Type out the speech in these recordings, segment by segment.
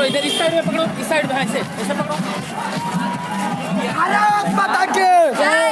इधर इस साइड में पकड़ो, इस साइड में ऐसे ऐसे पकड़ो। भारत माता की जय।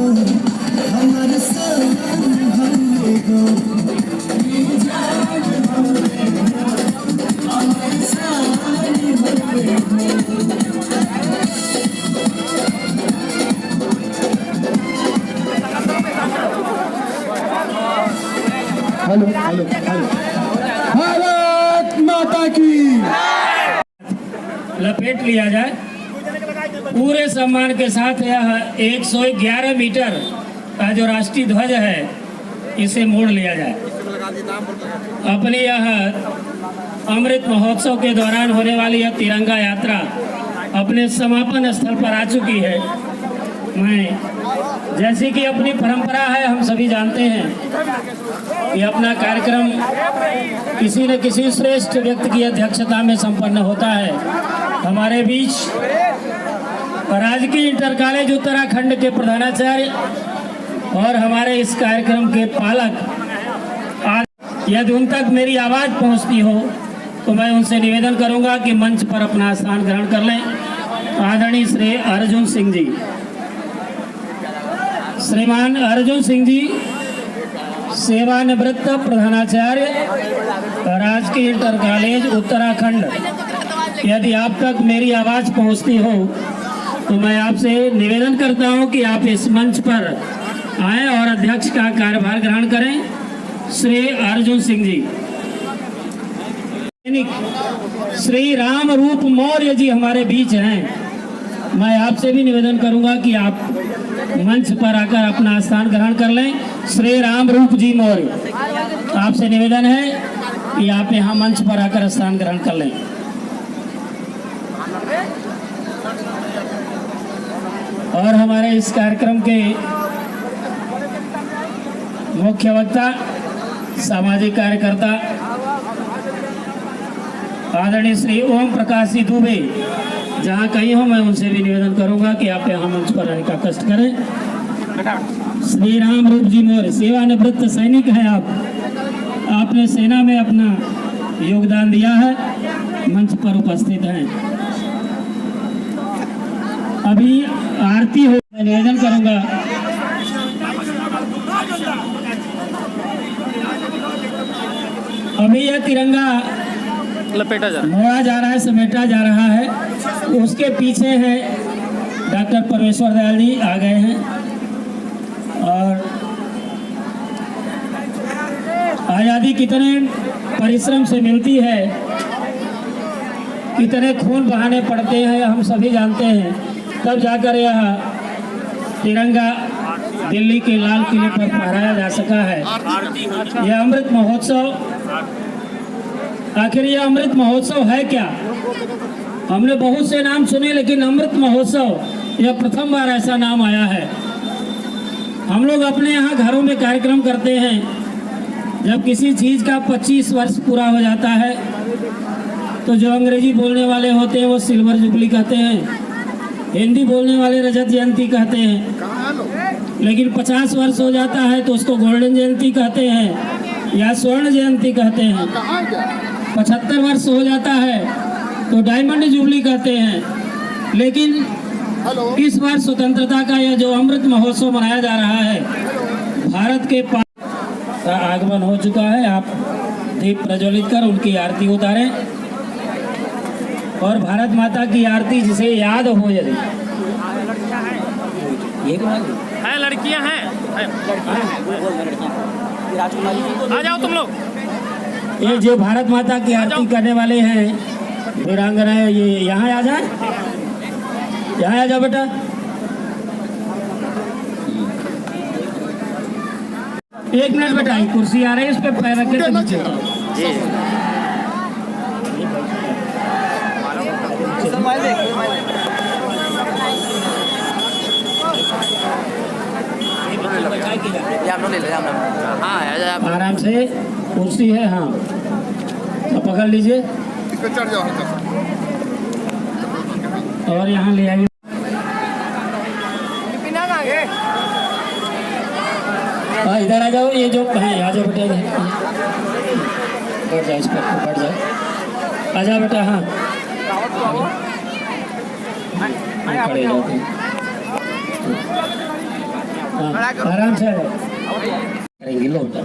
हेलो हेलो हेलो भारत माता की लपेट लिया जाए। पूरे सम्मान के साथ यह 111 मीटर का जो राष्ट्रीय ध्वज है इसे मोड़ लिया जाए। अपनी यह अमृत महोत्सव के दौरान होने वाली यह तिरंगा यात्रा अपने समापन स्थल पर आ चुकी है। मैं जैसी कि अपनी परंपरा है, हम सभी जानते हैं कि अपना कार्यक्रम किसी न किसी श्रेष्ठ व्यक्ति की अध्यक्षता में संपन्न होता है। हमारे बीच राजकीय इंटर कॉलेज उत्तराखंड के प्रधानाचार्य और हमारे इस कार्यक्रम के पालक, आज यदि उन तक मेरी आवाज़ पहुंचती हो तो मैं उनसे निवेदन करूंगा कि मंच पर अपना स्थान ग्रहण कर लें। आदरणीय श्री अर्जुन सिंह जी, श्रीमान अर्जुन सिंह जी सेवानिवृत्त प्रधानाचार्य राजकीय इंटर कॉलेज उत्तराखंड, यदि आप तक मेरी आवाज़ पहुंचती हो तो मैं आपसे निवेदन करता हूं कि आप इस मंच पर आएं और अध्यक्ष का कार्यभार ग्रहण करें। श्री अर्जुन सिंह जी। श्री राम रूप मौर्य जी हमारे बीच हैं। मैं आपसे भी निवेदन करूंगा कि आप मंच पर आकर अपना स्थान ग्रहण कर लें। श्री राम रूप जी मौर्य, आपसे निवेदन है कि आप यहाँ मंच पर आकर स्थान ग्रहण कर लें। और हमारे इस कार्यक्रम के मुख्य वक्ता, सामाजिक कार्यकर्ता आदरणीय श्री ओम प्रकाश जी दुबे, जहाँ कहीं हो मैं उनसे भी निवेदन करूंगा कि आप यहाँ मंच पर आने का कष्ट करें। श्री राम रूप जी मौर्य सेवानिवृत्त सैनिक हैं आप, आपने सेना में अपना योगदान दिया है, मंच पर उपस्थित हैं। अभी आरती हो, मैं निवेदन करूंगा अभी यह तिरंगा लपेटा जा मोड़ा जा रहा है, समेटा जा रहा है। उसके पीछे है डॉक्टर परमेश्वर दयाल जी आ गए हैं और आज़ादी कितने परिश्रम से मिलती है, कितने खून बहाने पड़ते हैं, हम सभी जानते हैं। तब जाकर यह तिरंगा दिल्ली के लाल किले पर फहराया जा सका है। यह अमृत महोत्सव, आखिर यह अमृत महोत्सव है क्या? हमने बहुत से नाम सुने, लेकिन अमृत महोत्सव यह प्रथम बार ऐसा नाम आया है। हम लोग अपने यहाँ घरों में कार्यक्रम करते हैं, जब किसी चीज़ का 25 वर्ष पूरा हो जाता है तो जो अंग्रेजी बोलने वाले होते हैं वो सिल्वर जुबली कहते हैं, हिंदी बोलने वाले रजत जयंती कहते हैं, लेकिन 50 वर्ष हो जाता है तो उसको गोल्डन जयंती कहते हैं या स्वर्ण जयंती कहते हैं। 75 वर्ष हो जाता है तो डायमंड जुबली कहते हैं। लेकिन इस बार स्वतंत्रता का यह जो अमृत महोत्सव मनाया जा रहा है, भारत के का आगमन हो चुका है। आप दीप प्रज्वलित कर उनकी आरती उतारें और भारत माता की आरती जिसे याद हो, यदि ये है लड़कियां हैं, आ जाओ तुम लोग। ये जो भारत माता की आरती करने वाले हैं वीरांगना, ये यहाँ आ जाए, यहाँ आ जाओ बेटा। एक मिनट बेटा, कुर्सी आ रही है, इस पे पैर रख के नीचे आराम से, कुर्सी है, हाँ तो पकड़ लीजिए चढ़ जाओ हल्का सा। और यहाँ ले आइए। हाँ इधर आ जाओ, ये जो है आ जाओ बेटा, इधर बैठ जाओ, इस पर बैठ जाओ, आ जाओ बेटा। हाँ खड़े हो जाओ। हाँ, आराम से करेंगे लौटा।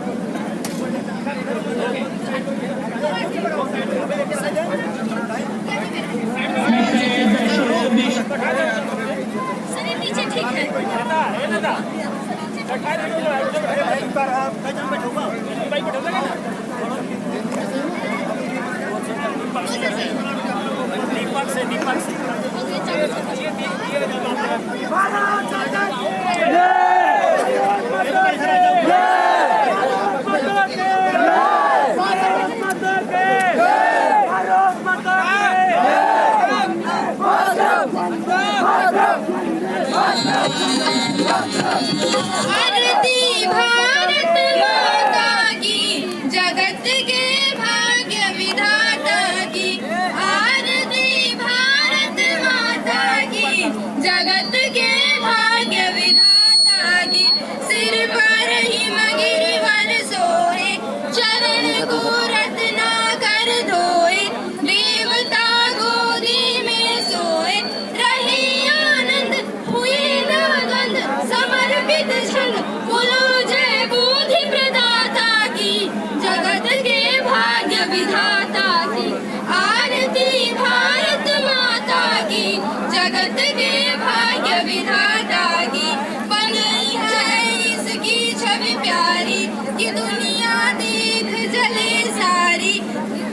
सर नीचे ठीक है। दीपक से आरती भारत माता की, जगत के भाग्य विधाता की। आरती भारत माता की, जगत के भाग्य विधाता की। सिर पर हिमगिरिवर सोए, चरण को रत्नाकर धोए। देवता गोदी में सोए, रहे आनंद हुए नागंद। समर्पित क्षण बोलो जय बुद्धि प्रदाता की, जगत के भाग्य विधाता की। आरती भारत माता की, जगत के भाग्य विधाता की। बनी है इसकी छवि प्यारी, कि दुनिया देख जले सारी,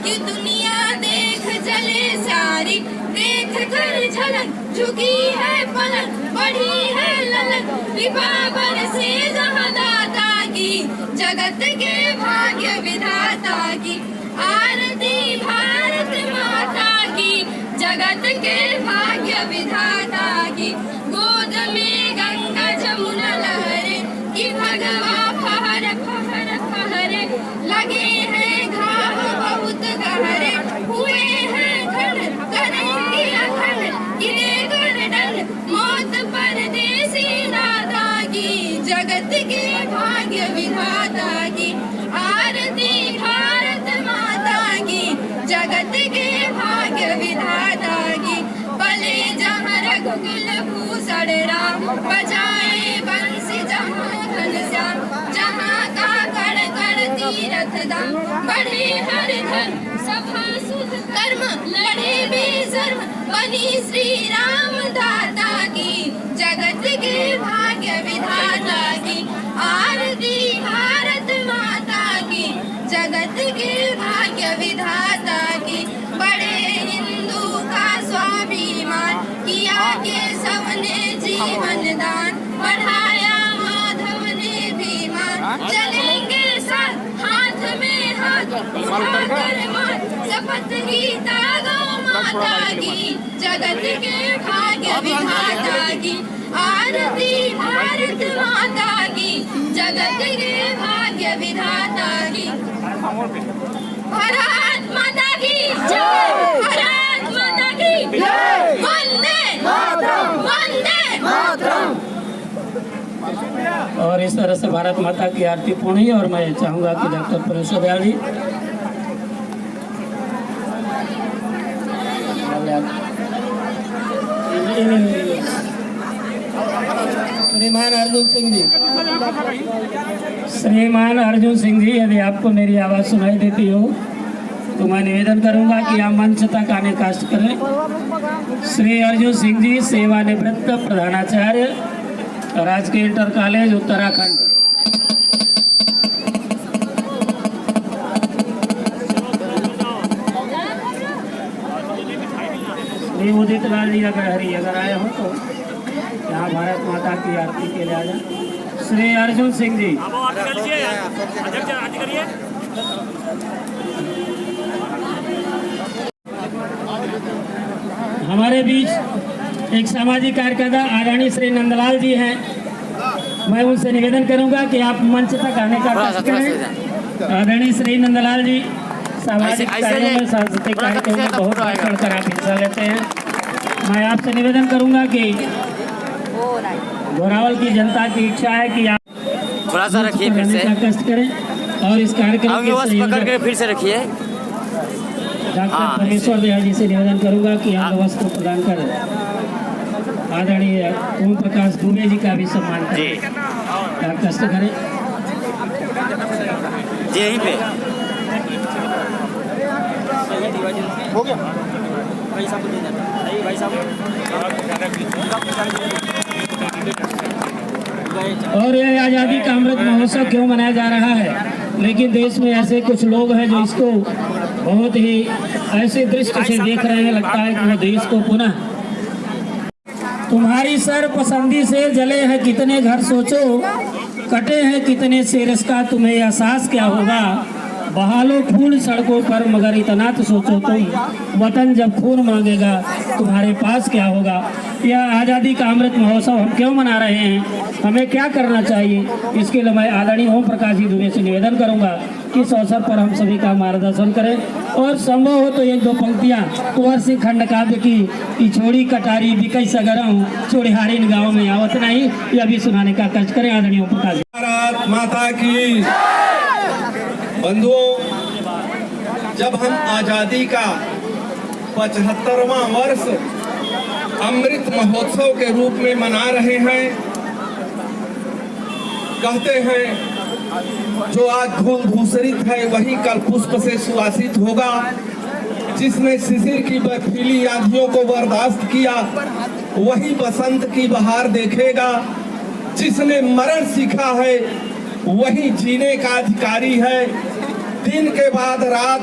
कि दुनिया देख जले सारी। देख कर झलक झुकी है पलक, बढ़ी है ललक विभावर से जहाँ दाता की, जगत के भाग्य विधाता की। आरती भारत माता की, जगत के भाग्य विधाता की। गोद में गंगा जमुना लहरे, कि भगवा फहर फहर फहरे। लगे हैं घाव बहुत गहरे, हुए हैं खंड करेंगे अखंड। गिरे गर्दन मौत परदेसी दादा की, जगत के भाग्य विधाता की। आरती भारत माता की, जगत के भाग्य विधाता की। पले जहाँ रघुकुल भूषण राम, बजाए बंसी जहाँ घनश्याम। जहाँ का कण कण तीरथ धाम, बढ़े हर घर सभा सुध कर्म। लड़े बेशर्म बनी श्री राम दाता की, जगत के भाग्य विधाता की। आरती भारत माता की, जगत के भाग्य विधाता की। बड़े हिंदू का स्वाभिमान, किया के सबने जीवन दान। बढ़ाया माधव ने भी मान, चलेंगे साथ हाथ में हाथ उठाकर मात। शपथ गीता गौ माता की, जगत के भाग्य विधाता की। आरती भारत माता की, जगत के भाग्य विधाता की। भारत माता की जय, भारत माता की जय। वंदे मातरम, वंदे मातरम। और इस तरह से भारत माता की आरती पूर्ण हुई। और मैं चाहूँगा कि डॉक्टर परेश्वर दयाल जी श्रीमान अर्जुन सिंह जी, श्रीमान अर्जुन सिंह जी, यदि आपको मेरी आवाज़ सुनाई देती हो तो मैं निवेदन करूंगा कि आप मंच तक आने कष्ट करें। श्री अर्जुन सिंह जी सेवानिवृत्त प्रधानाचार्य, राजकीय इंटर कॉलेज उत्तराखंड। श्री उदित लाल जी अगर आए हो तो यहाँ भारत माता की आरती के लिए आ जाए। श्री अर्जुन सिंह जी, हमारे बीच एक सामाजिक कार्यकर्ता आदरणीय श्री नंदलाल जी हैं। मैं उनसे निवेदन करूंगा कि आप मंच तक आने का कष्ट करें। आदरणीय श्री नंदलाल जी सामाजिक कार्यों में, सांस्कृतिक कार्यक्रमों में बहुत बढ़ चढ़कर आप हिस्सा लेते हैं। मैं आपसे निवेदन करूंगा कि घोरावल की जनता की इच्छा है कि आप थोड़ा सा रखिए, फिर से कष्ट करें और इस कार्यक्रम के पकड़ के फिर से रखिए। डॉक्टर परेश्वर दयाल जी से निवेदन करूंगा कि आप वस्त्र प्रदान करें। आदरणीय ओम प्रकाश दुबे जी का भी सम्मान करें। आप कष्ट करें। जी यहीं पे हो गया भाई साहब को दे देना। नहीं भाई साहब और यह आज़ादी का अमृत महोत्सव क्यों मनाया जा रहा है, लेकिन देश में ऐसे कुछ लोग हैं जो इसको बहुत ही ऐसे दृष्टि से देख रहे हैं, लगता है कि वो देश को पुनः तुम्हारी सर्वपसंदी से जले हैं कितने घर सोचो, कटे हैं कितने शेरस का तुम्हें एहसास क्या होगा, बहालो फूल सड़कों पर मगर इतना तो सोचो तुम, वतन जब खून मांगेगा तुम्हारे पास क्या होगा। यह आज़ादी का अमृत महोत्सव हम क्यों मना रहे हैं, हमें क्या करना चाहिए, इसके लिए मैं आदरणीय ओम प्रकाश जी दुबे से निवेदन करूंगा कि इस अवसर पर हम सभी का मार्गदर्शन करें और संभव हो तो एक दो पंक्तियां कुंवर सिंह खंड काव्य की छोड़ी कटारी बिकई सगरम चोड़िहारी गाँव में आवत नहीं, यह भी सुनाने का कष्ट करें आदरणीय ओम प्रकाश जी। भारत माता की। बंधुओं, जब हम आजादी का 75वां वर्ष अमृत महोत्सव के रूप में मना रहे हैं, कहते हैं जो आज धूल धूसरित है वही कल पुष्प से सुवासित होगा, जिसने शिशिर की बर्फीली आंधियों को बर्दाश्त किया वही बसंत की बहार देखेगा, जिसने मरण सीखा है वही जीने का अधिकारी है। दिन के बाद रात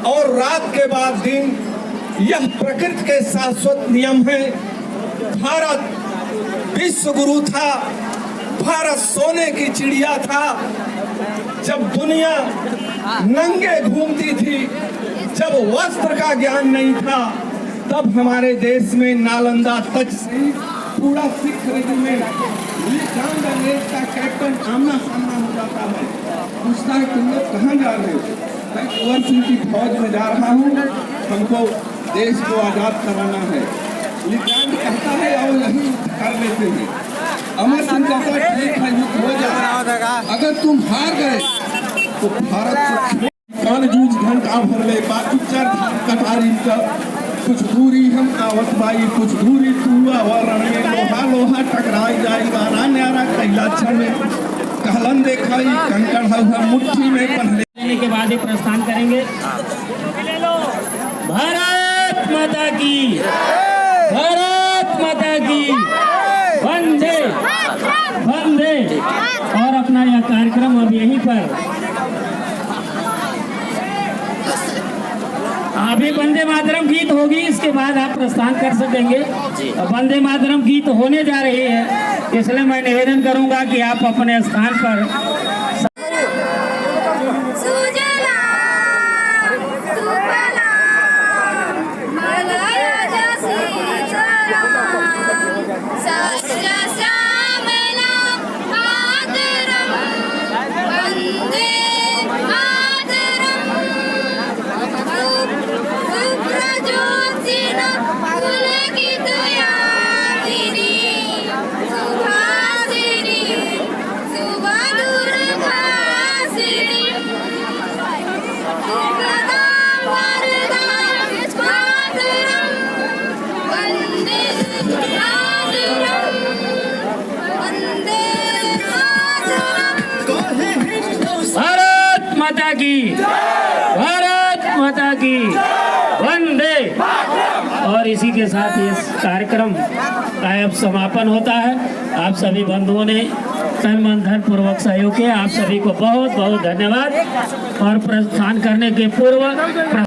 और रात के बाद दिन, यह प्रकृति के शाश्वत नियम है। भारत विश्व गुरु था, भारत सोने की चिड़िया था। जब दुनिया नंगे घूमती थी, जब वस्त्र का ज्ञान नहीं था, तब हमारे देश में नालंदा तक से पूरा सिख रेजिमेंट का कैप्टन आमना सामना हो जाता है, पूछता है तुम लोग कहाँ जा रहे हो, मैं कुंवर सिंह की फौज में जा रहा हूँ, हमको देश को आजाद कराना है। लिकान कहता है और यही कर लेते हैं। अमर सिंह कहता है ठीक है युद्ध हो जाएगा, अगर तुम हार गए तो भारत से कान जूझ घंटा भर ले, बाकी चर कटारी का कुछ दूरी हम आवत बाई, कुछ दूरी तू आवर में लोहा लोहा टकराई जाएगा, ना न्यारा कैला क्षण में कहलन देखाई कंकड़ हुआ मुट्ठी में पहले लेने के बाद ही प्रस्थान करेंगे। भारत माता की, भारत माता की, वंदे वंदे। और अपना यह कार्यक्रम अब यहीं पर अभी वंदे मातरम गीत होगी, इसके बाद आप प्रस्थान कर सकेंगे। वंदे मातरम गीत होने जा रही है, इसलिए मैं निवेदन करूंगा कि आप अपने स्थान पर भारत माता की वंदे। और इसी के साथ इस कार्यक्रम का अब समापन होता है। आप सभी बंधुओं ने तन मन धन पूर्वक सहयोग किया, आप सभी को बहुत बहुत धन्यवाद। और प्रस्थान करने के पूर्व